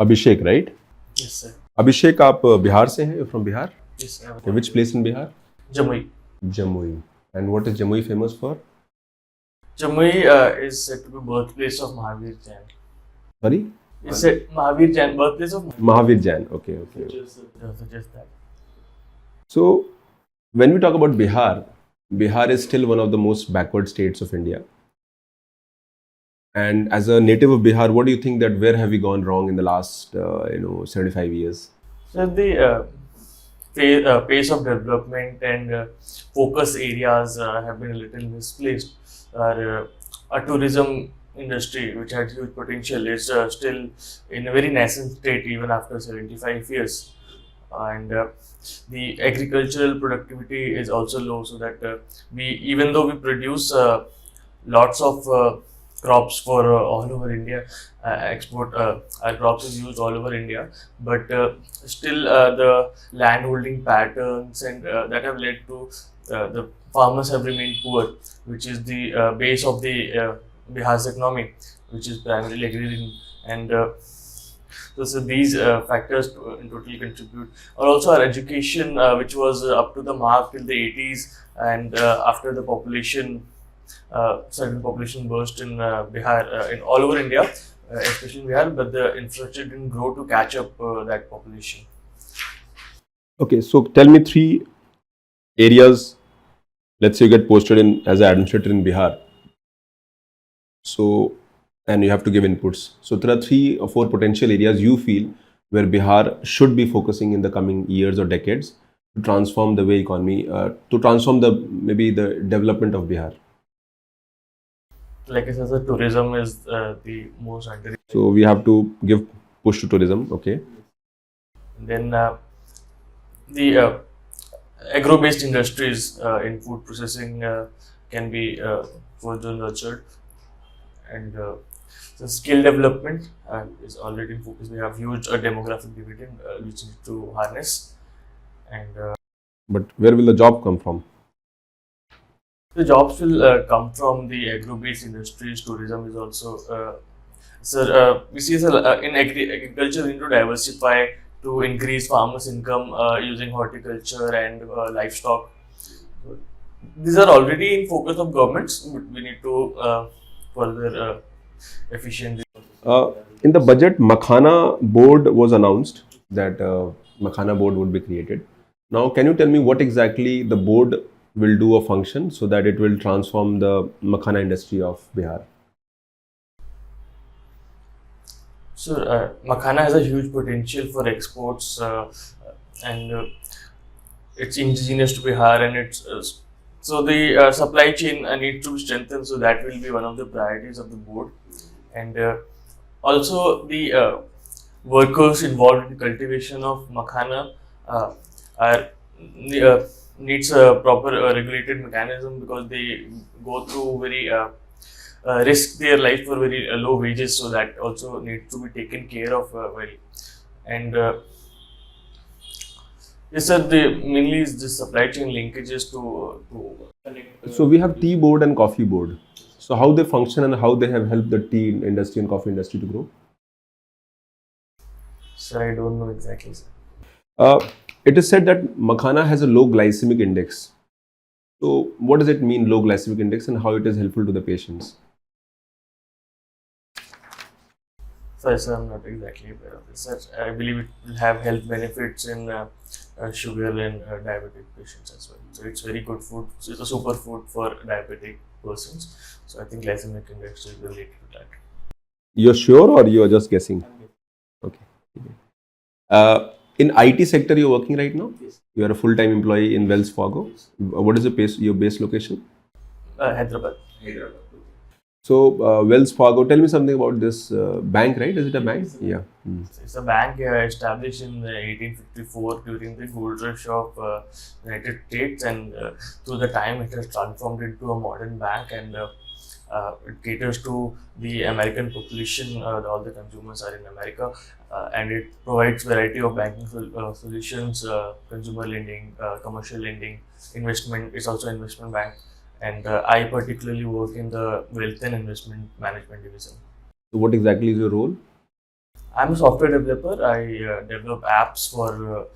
Abhishek, right? Yes, sir. Abhishek, आप बिहार से हैं? From Bihar? Yes, sir. Okay, which place in Bihar? Jamui. Jamui. And what is Jamui famous for? Jamui is said to be birthplace of Mahavir Jain. Sorry? It's said Mahavir Jain, birthplace of Mahavir Jain. Okay. suggest that. So, when we talk about Bihar, Bihar is still one of the most backward states of India. And as a native of Bihar, what do you think that where have we gone wrong in the last 75 years? So the pace of development and focus areas have been a little misplaced. A tourism industry which had huge potential is still in a very nascent state even after 75 years. And the agricultural productivity is also low, so that even though we produce lots of crops for all over India, export our crops is used all over India, but still the land holding patterns and that have led to the farmers have remained poor, which is the base of the Bihar's economy, which is primarily agrarian. And so these factors in total contribute. Or also our education, which was up to the mark till the 80s, and after the certain population burst in Bihar, in all over India, especially in Bihar, but the infrastructure didn't grow to catch up that population. Okay, so tell me 3 areas. Let's say you get posted in as an administrator in Bihar. So, and you have to give inputs. So there are 3 or 4 potential areas you feel where Bihar should be focusing in the coming years or decades to transform the way economy, to transform maybe the development of Bihar. Like I said, the tourism is the most under. So we have to give push to tourism. Okay. Then the agro-based industries in food processing can be further nurtured, and the skill development is already in focus. We have huge demographic dividend which need to harness, and But where will the job come from? the jobs will come from the agro-based industries. Tourism is also. We see in agriculture we need to diversify to increase farmers' income using horticulture and livestock. These are already in focus of governments, but we need to further efficiently. In the budget, Makhana board was announced that Makhana board would be created. Now, can you tell me what exactly the board will do a function so that it will transform the Makhana industry of Bihar? So, Makhana has a huge potential for exports, and it's indigenous to Bihar, and it's so the supply chain needs to be strengthened. So that will be one of the priorities of the board, and also the workers involved in cultivation of Makhana are needs a proper regulated mechanism, because they go through very risk their life for very low wages, so that also needs to be taken care of well. And yes, sir, mainly is the supply chain linkages to connect. So we have tea board and coffee board. So how they function and how they have helped the tea industry and coffee industry to grow? Sir, I don't know exactly, sir. It is said that Makhana has a low glycemic index. So what does it mean, low glycemic index, and how it is helpful to the patients? Sorry, sir, I'm not exactly aware of this. Sir, I believe it will have health benefits in sugar and diabetic patients as well. So it's very good food. So it's a super food for diabetic persons. So I think glycemic index is related to that. You're sure or you are just guessing? Okay. In IT sector, you're working right now? Yes. You are a full-time employee in Wells Fargo. Yes. What is your base location? Hyderabad. So Wells Fargo, tell me something about this bank, right? Is it a bank? Yeah. It's a bank established in 1854 during the gold rush of United States, and through the time it has transformed into a modern bank, and it caters to the American population. All the consumers are in America, and it provides variety of banking solutions, consumer lending, commercial lending, investment. It's also an investment bank. And I particularly work in the wealth and investment management division. So what exactly is your role? I'm a software developer. I develop apps for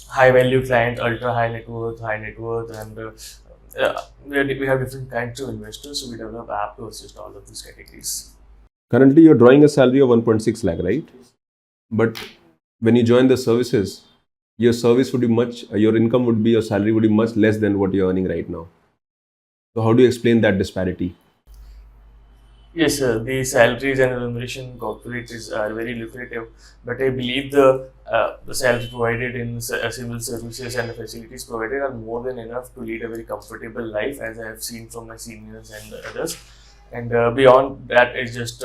high value client, ultra high net worth, and we have different kinds of investors. So we develop app to assist all of these categories. Currently, you're drawing a salary of 1.6 lakh, right? But when you join the services, your service would be your income would be, your salary would be much less than what you're earning right now. So how do you explain that disparity? Yes, sir. The salaries and remuneration corporates are very lucrative, but I believe the salaries provided in civil services and the facilities provided are more than enough to lead a very comfortable life, as I have seen from my seniors and others. And beyond that is just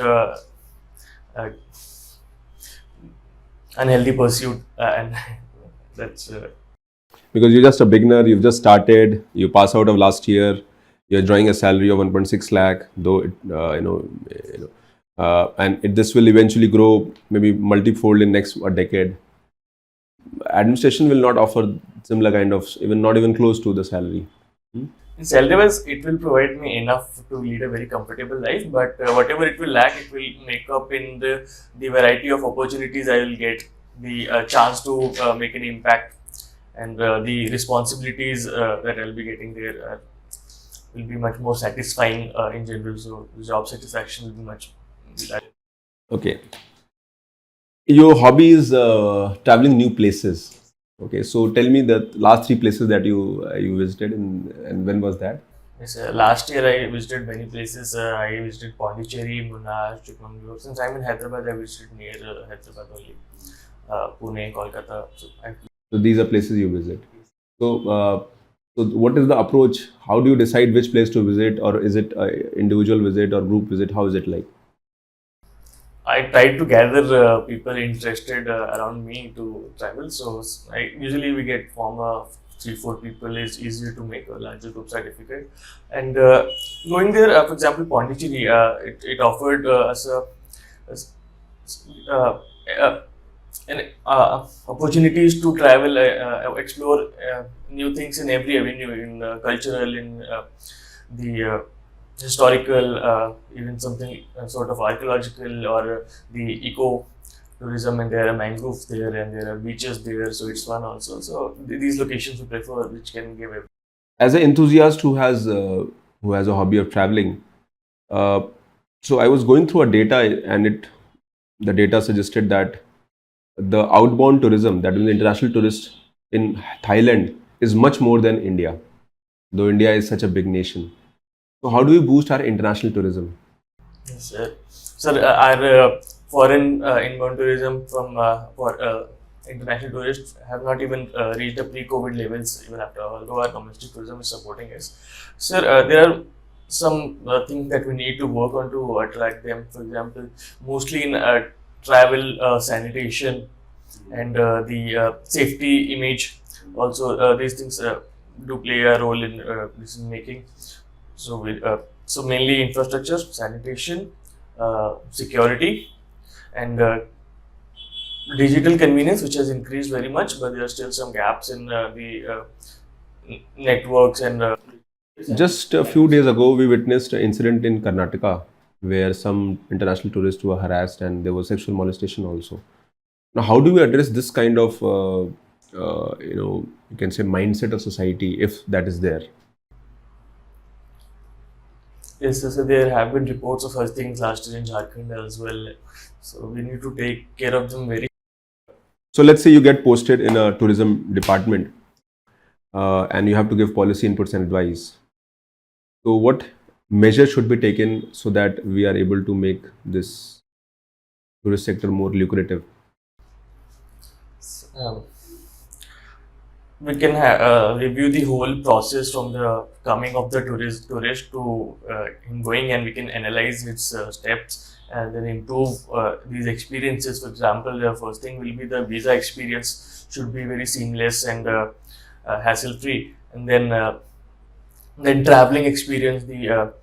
unhealthy pursuit, and that's. Because you're just a beginner, you've just started, you pass out of last year, you're drawing a salary of 1.6 lakh, though it, this will eventually grow maybe multifold in next a decade. Administration will not offer similar kind of, not even close to the salary. In salary wise, it will provide me enough to lead a very comfortable life, but whatever it will lack, it will make up in the variety of opportunities I will get, the chance to make an impact, and the responsibilities that I'll be getting there will be much more satisfying in general. So the job satisfaction will be much. Okay. Your hobby is traveling new places. Okay, so tell me the last 3 places that you visited, and when was that? Yes, last year I visited many places. I visited Pondicherry, Munnar, Chikmagalur. Since I'm in Hyderabad, I visited near Hyderabad only, Pune, Kolkata. So these are places you visit. So, so what is the approach? How do you decide which place to visit, or is it an individual visit or group visit? How is it like? I try to gather people interested around me to travel. So usually we get form of 3-4 people is easier to make. Larger groups are difficult. And going there, for example, Pondicherry, it offered us opportunities to travel, explore new things in every avenue, in cultural, in the historical, even something sort of archaeological, or the eco tourism, and there are mangroves there and there are beaches there, so it's fun also. So these locations we prefer, which can give a. As an enthusiast who has a hobby of traveling, so I was going through a data, and the data suggested that the outbound tourism, that is the international tourists in Thailand, is much more than India, though India is such a big nation. So how do we boost our international tourism? Yes, sir. Sir, our foreign inbound tourism from for international tourists have not even reached the pre-COVID levels even after, although our domestic tourism is supporting us. Sir, there are some things that we need to work on to attract them. For example, mostly in travel, sanitation, and the safety image. Also, these things do play a role in decision making. So mainly infrastructure, sanitation, security, and digital convenience, which has increased very much, but there are still some gaps in the networks and. Just a few days ago, we witnessed an incident in Karnataka where some international tourists were harassed, and there was sexual molestation also. Now, how do we address this kind of, you can say, mindset of society, if that is there? Yes, so there have been reports of such things last year in Jharkhand as well. So we need to take care of them very. So let's say you get posted in a tourism department, and you have to give policy inputs and advice. So what measures should be taken so that we are able to make this tourist sector more lucrative? We can review the whole process from the coming of the tourist to him going, and we can analyze its steps and then improve these experiences. For example, the first thing will be the visa experience should be very seamless and hassle free, and then traveling experience. We are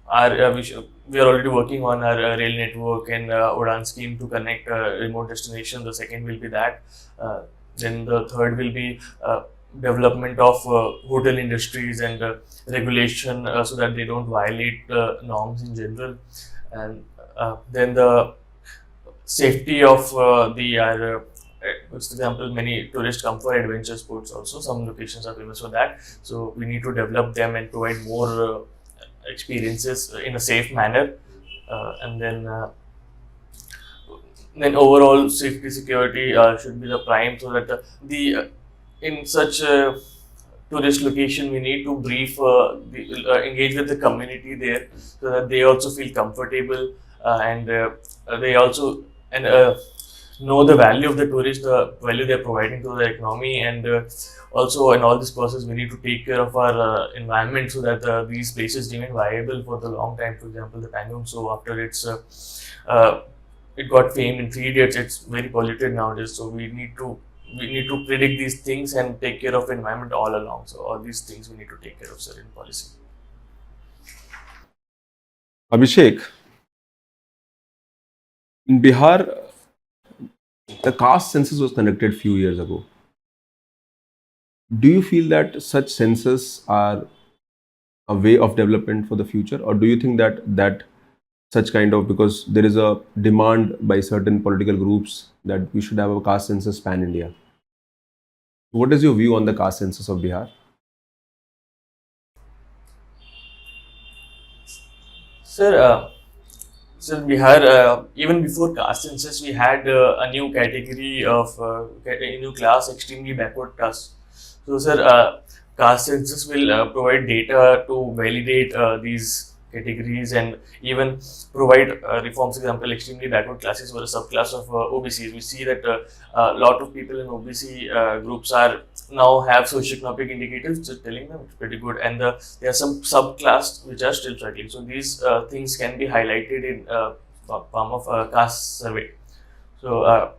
already working on our rail network and Udan scheme to connect remote destinations. The second will be that. Then the third will be development of hotel industries and regulation so that they don't violate norms in general. And then the safety of for example, many tourists come for adventure sports also. Some locations are famous for that. So we need to develop them and provide more experiences in a safe manner. And then overall safety security should be the prime, so that in such a tourist location we need to brief engage with the community there, so that they also feel comfortable, and they also and know the value of the tourist, the value they're providing to the economy, and also in all this process we need to take care of our environment, so that these places remain viable for the long time. For example, the Pangong, so after it got fame in 3 Idiots, it's very polluted nowadays. So we need to predict these things and take care of environment all along. So all these things we need to take care of, sir, in policy. Abhishek, in Bihar, the caste census was conducted few years ago. Do you feel that such census are a way of development for the future, or do you think that such kind of, because there is a demand by certain political groups that we should have a caste census pan India? What is your view on the caste census of Bihar? Sir, Bihar, even before caste census, we had a new category of a new class, extremely backward class. So, sir, caste census will provide data to validate these categories, and even provide reforms. Example, extremely backward classes were a subclass of OBCs. We see that a lot of people in OBC groups are now have socioeconomic indicators, just telling them it's pretty good, and there are some subclass which are still struggling. So these things can be highlighted in form of caste survey. So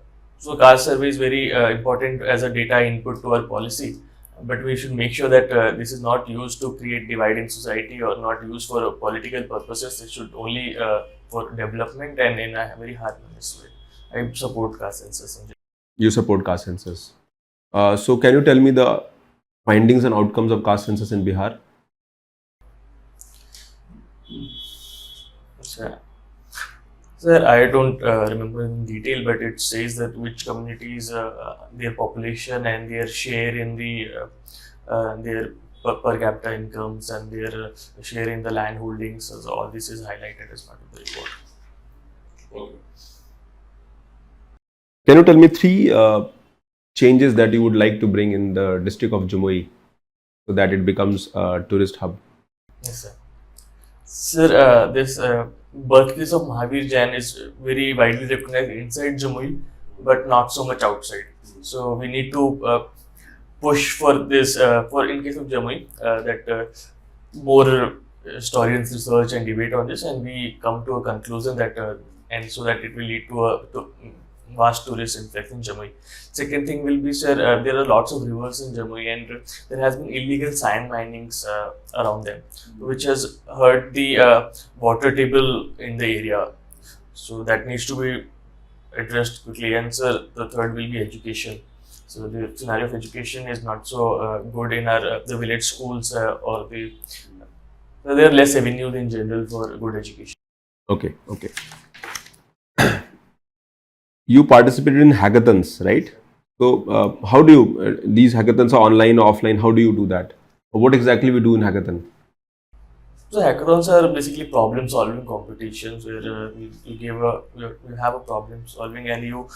caste survey is very important as a data input to our policy. But we should make sure that this is not used to create divide in society, or not used for political purposes. It should only for development and in a very harmonious way. I support caste census. You support caste census. So can you tell me the findings and outcomes of caste census in Bihar? Sir, I don't remember in detail, but it says that which communities, their population and their share in their per capita incomes, and their share in the land holdings. So all this is highlighted as part of the report. Okay. Can you tell me 3 changes that you would like to bring in the district of Jamui so that it becomes a tourist hub? Yes, sir. Sir, this birthplace of Mahavir Jain is very widely recognized inside Jamui, but not so much outside. So we need to push for this, for in case of Jamui, that more historians research and debate on this, and we come to a conclusion that, and so that it will lead to a vast tourist influx in Jamui. Second thing will be, sir, there are lots of rivers in Jamui, and there has been illegal sand minings around them, which has hurt the water table in the area. So that needs to be addressed quickly. And sir, the third will be education. So the scenario of education is not so good in our the village schools, or so there are less avenues in general for good education. Okay. You participated in hackathons, right? So how do you, these hackathons are online or offline, how do you do that? What exactly we do in hackathon? So hackathons are basically problem solving competitions, where you have a problem solving, and you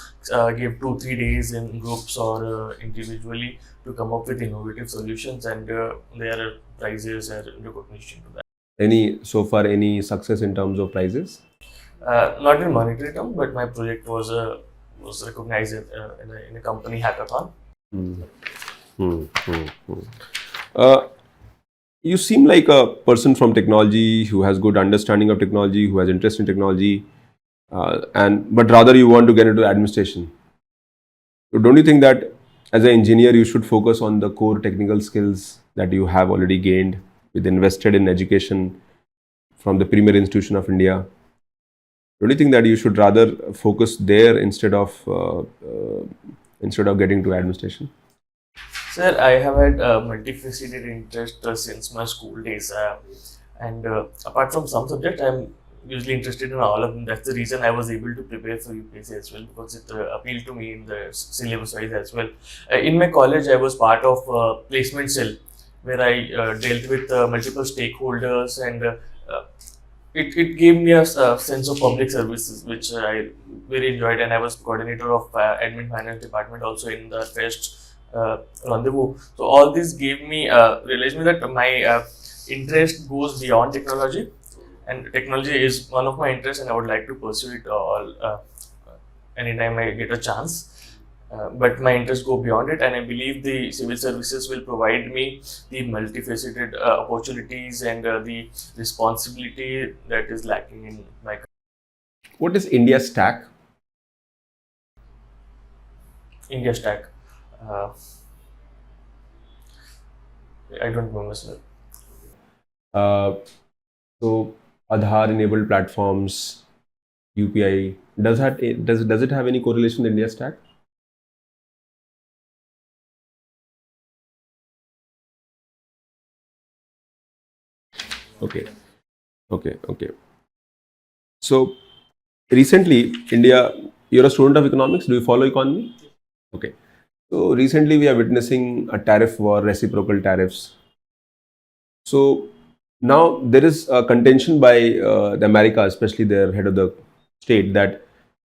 give 2-3 days in groups or individually to come up with innovative solutions, and there are prizes and recognition to that. Any success in terms of prizes? Not in monetary terms, but my project was recognized in a company hackathon. You seem like a person from technology who has good understanding of technology, who has interest in technology, but rather you want to get into administration. So don't you think that as an engineer you should focus on the core technical skills that you have already gained with invested in education from the premier institution of India? Don't you think that you should rather focus there instead of getting to administration? Sir, I have had multifaceted interest since my school days, and apart from some subjects, I'm usually interested in all of them. That's the reason I was able to prepare for UPSC as well, because it appealed to me in the syllabus wise as well. In my college, I was part of placement cell, where I dealt with multiple stakeholders, and it gave me a sense of public services, which I very enjoyed, and I was coordinator of admin finance department also in the first rendezvous. So all this gave me realized me that my interest goes beyond technology, and technology is one of my interests, and I would like to pursue it all anytime I get a chance. But my interests go beyond it, and I believe the civil services will provide me the multifaceted opportunities and the responsibility that is lacking in my What is India stack? India stack. Uh, I don't remember, sir. So Aadhaar enabled platforms, UPI, does it have any correlation with India stack? Okay. So recently, India, you're a student of economics. Do you follow economy? Okay. So recently, we are witnessing a tariff war, reciprocal tariffs. So now there is a contention by the America, especially their head of the state, that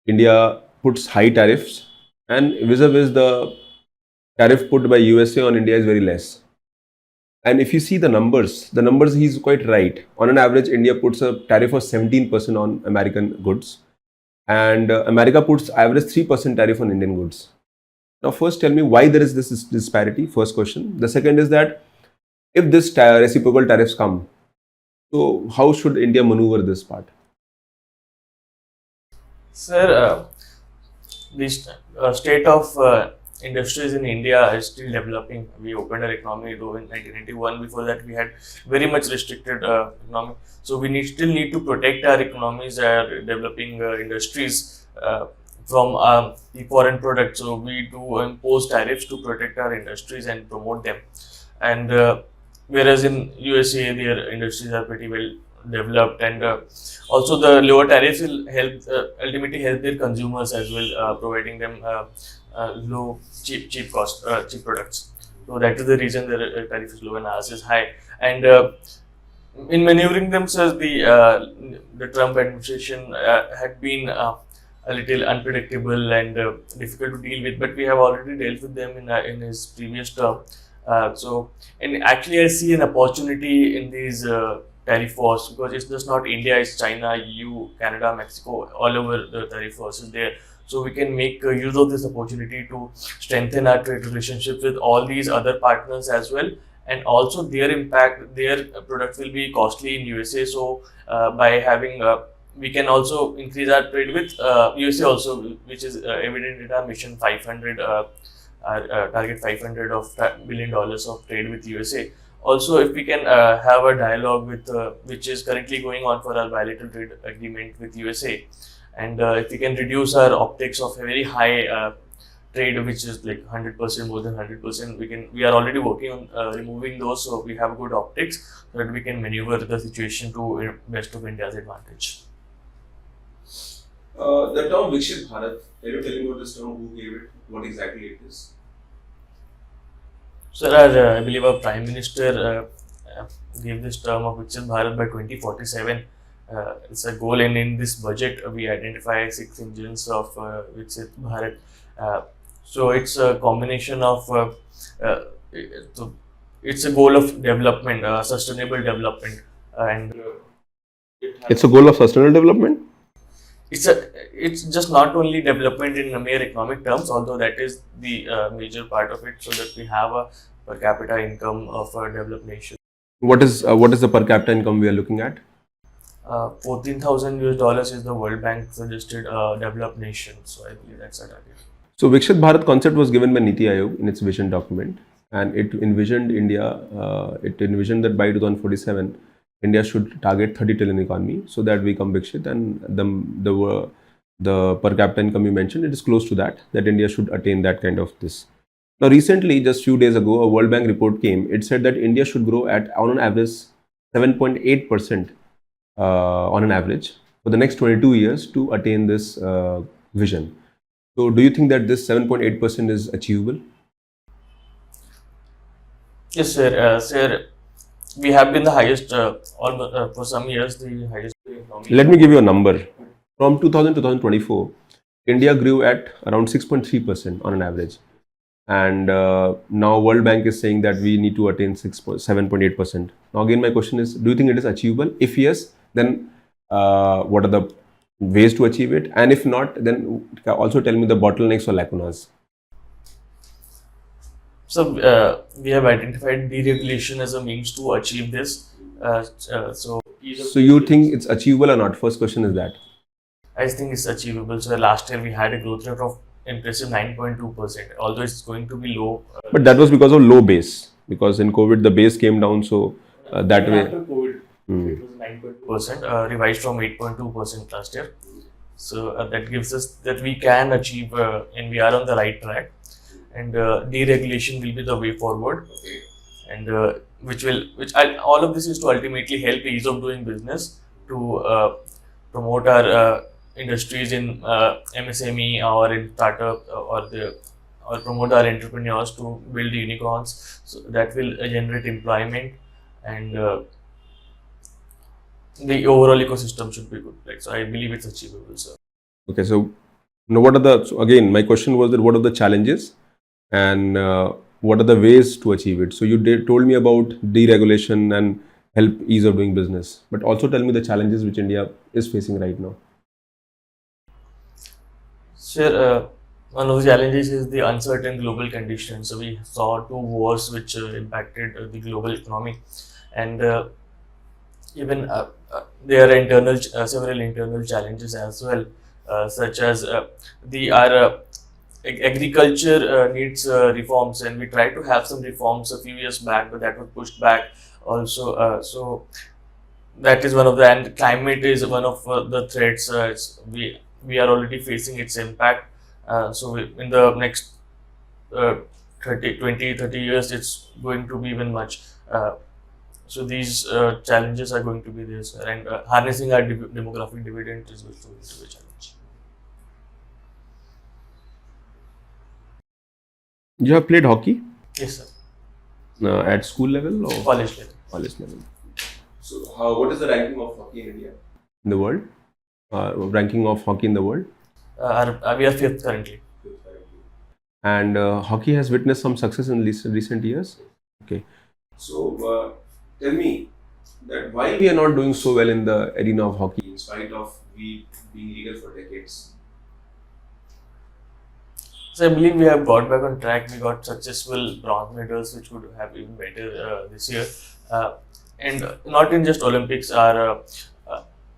India puts high tariffs, and vis-a-vis the tariff put by USA on India is very less. And if you see the numbers he's quite right. On an average, India puts a tariff of 17% on American goods, and America puts average 3% tariff on Indian goods. Now, first tell me why there is this disparity. First question. The second is that if this reciprocal tariffs come, so how should India maneuver this part? Sir, the state of industries in India is still developing. We opened our economy though in 1991. Before that, we had very much restricted economy. So we still need to protect our economies, our developing industries from the foreign products. So we do impose tariffs to protect our industries and promote them. And whereas in USA, their industries are pretty well developed, and also the lower tariffs will help ultimately help their consumers as well, providing them low cheap products. So that is the reason the tariff is low and ours is high. And in maneuvering themselves, the Trump administration had been a little unpredictable and difficult to deal with, but we have already dealt with them in his previous term. And actually, I see an opportunity in these tariff wars, because it's just not India, it's China, EU, Canada, Mexico, all over the tariff wars is there. So we can make use of this opportunity to strengthen our trade relationships with all these other partners as well. And also their products will be costly in USA. So by having we can also increase our trade with USA also, which is evident in our Mission 500. Our target $500 billion of trade with USA. Also, if we can have a dialogue with which is currently going on for our bilateral trade agreement with USA, and if we can reduce our optics of a very high trade, which is like 100%, more than 100%, we are already working on removing those, so we have good optics so that we can maneuver the situation to best of India's advantage. The term Vikshit Bharat, can you tell me about this term, who gave it, what exactly it is? Sir, I believe our Prime Minister gave this term of Vikshit Bharat by 2047. It's a goal, and in this budget, we identify 6 engines of Vikshit Bharat. So it's a combination of, it's a goal of development, sustainable development, and It's a goal of sustainable development? it's just not only development in mere economic terms, although that is the major part of it, so that we have a per capita income of a developed nation. What is the per capita income we are looking at? $14,000 is the World Bank suggested developed nation. So I believe that's a target. So Vikshit Bharat concept was given by Niti Aayog in its vision document, and it envisioned that by 2047, India should target 30 trillion economy so that we become Vikshit, and the per capita income you mentioned, it is close to that India should attain that kind of this. Now recently, just few days ago, a World Bank report came. It said that India should grow at on an average 7.8% on an average for the next 22 years to attain this vision. So do you think that this 7.8% is achievable? Yes, sir. Sir, we have been the highest, for some years, the highest economy. Let me give you a number. From 2000 to 2024, India grew at around 6.3% on an average. And now World Bank is saying that we need to attain 7.8%. Now again, my question is, do you think it is achievable? If yes, then what are the ways to achieve it? And if not, then also tell me the bottlenecks or lacunas. So we have identified deregulation as a means to achieve this. So you think it's achievable or not? First question is that. I think it's achievable. So last year we had a growth rate of impressive 9.2%, although it's going to be low. But that was because of low base. Because in COVID, the base came down, so that way. After COVID, it was 9.2%, revised from 8.2% last year. So that gives us that we can achieve, and we are on the right track. And deregulation will be the way forward. And all of this is to ultimately help ease of doing business, to promote our industries in MSME or in startup, or promote our entrepreneurs to build unicorns. So that will generate employment, and the overall ecosystem should be good. Right? So I believe it's achievable, sir. Okay, so now what are the? So again, my question was that what are the challenges, and what are the ways to achieve it? So you told me about deregulation and help ease of doing business, but also tell me the challenges which India is facing right now. Sir, one of the challenges is the uncertain global conditions. So we saw 2 wars which impacted the global economy, and even there are several internal challenges as well, such as our agriculture needs reforms, and we tried to have some reforms a few years back, but that was pushed back also. So that is one of the, and climate is one of the threats. We are already facing its impact. So in the next 30 years, it's going to be even much. So these challenges are going to be there, sir. And harnessing our demographic dividend is also going to be a challenge. You have played hockey? Yes, sir. At school level or College level. College level. So, what is the ranking of hockey in India? In the world? Ranking of hockey in the world? We are 5th currently. And hockey has witnessed some success in recent years. Okay. So, tell me that why we are not doing so well in the arena of hockey in spite of we being legal for decades. So I believe we have got back on track. We got successful bronze medals, which could have even better this year. And not in just Olympics, our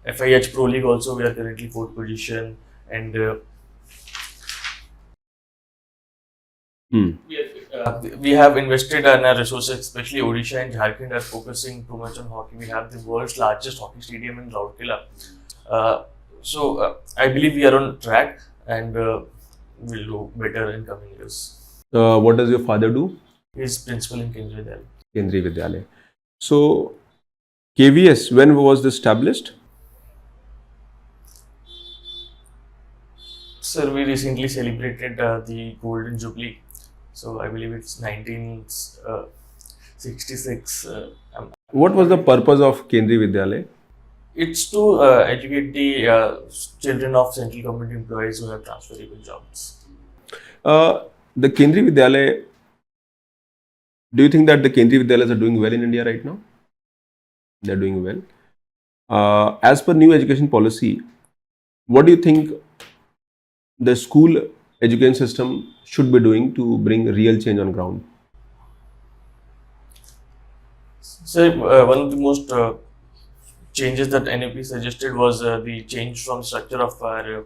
FIH Pro League also, we are currently 4th position. And we have invested in our resources, especially Odisha and Jharkhand are focusing too much on hockey. We have the world's largest hockey stadium in Rourkela. So I believe we are on track, and we'll do better in coming years. What does your father do? He is principal in Kendriya Vidyalaya. Kendriya Vidyalaya. So, KVS, when was this established? Sir, we recently celebrated the Golden Jubilee. So, I believe it's 1966. What was the purpose of Kendriya Vidyalaya? It's to educate the children of central government employees who have transferable jobs. The Kendriya Vidyalaya, do you think that the Kendriya Vidyalayas are doing well in India right now? They're doing well. As per new education policy, what do you think the school education system should be doing to bring real change on ground? So, one of the most changes that NAP suggested was the change from structure of our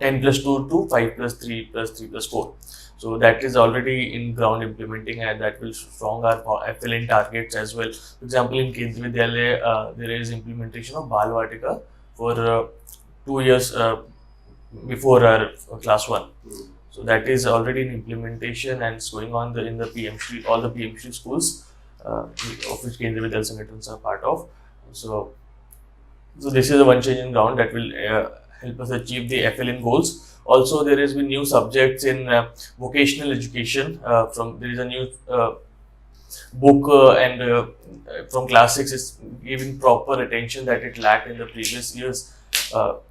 10 plus 2 to 5 plus 3 plus 3 plus 4. So that is already in ground implementing, and that will strong our FLN targets as well. For example, in Kendriya Vidyalaya, there is implementation of Bal Vatika for 2 years before our class 1. So that is already in implementation, and it's going on in the PMC, all the PMC schools, of which Kendriya Vidyalaya Sangatans are part of. So So this is a one changing ground that will help us achieve the FLN goals. Also, there has been new subjects in vocational education. There is a new book and from class 6 is giving proper attention that it lacked in the previous years,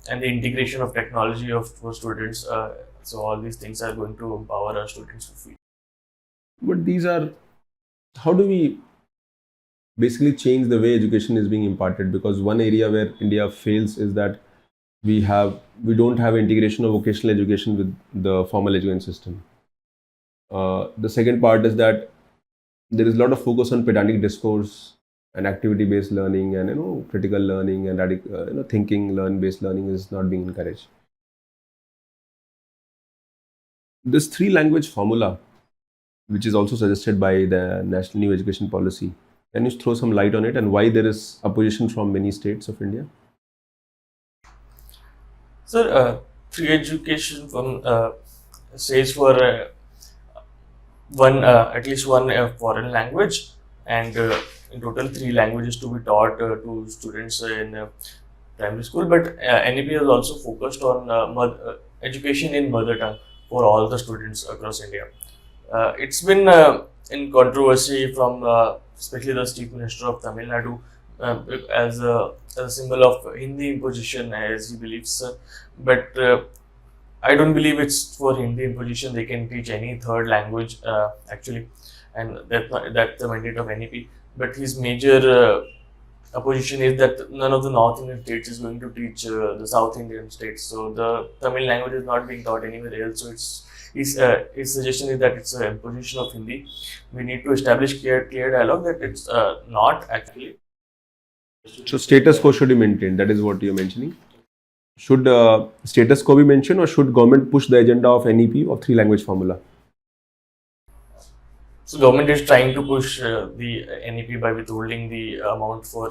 and the integration of technology for students. So all these things are going to empower our students to feel. But these are, how do we basically change the way education is being imparted? Because one area where India fails is that we don't have integration of vocational education with the formal education system. The second part is that there is a lot of focus on pedantic discourse and activity-based learning, and critical learning and thinking, learn-based learning is not being encouraged. This three-language formula, which is also suggested by the National New Education Policy, can you throw some light on it and why there is opposition from many states of India? So, free education says for at least one foreign language, and in total 3 languages to be taught to students in primary school. But NEP has also focused on education in mother tongue for all the students across India. It's been in controversy from especially the Chief Minister of Tamil Nadu, as a symbol of Hindi imposition, as he believes. But I don't believe it's for Hindi imposition. They can teach any third language actually, and that's the mandate of NEP. But his major opposition is that none of the North Indian states is going to teach the South Indian states. So the Tamil language is not being taught anywhere else. So his suggestion is that it's an imposition of Hindi. We need to establish clear dialogue that it's not actually. So status quo should be maintained. That is what you're mentioning. Should status quo be mentioned, or should government push the agenda of NEP of 3-language formula? So government is trying to push the NEP by withholding the amount for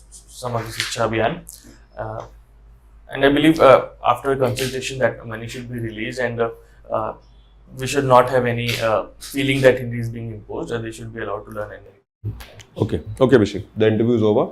some of the Shiksha Abhiyan. And I believe after consultation that money should be released, and we should not have any feeling that Hindi is being imposed, and they should be allowed to learn NEP. Okay, Abhishek. The interview is over.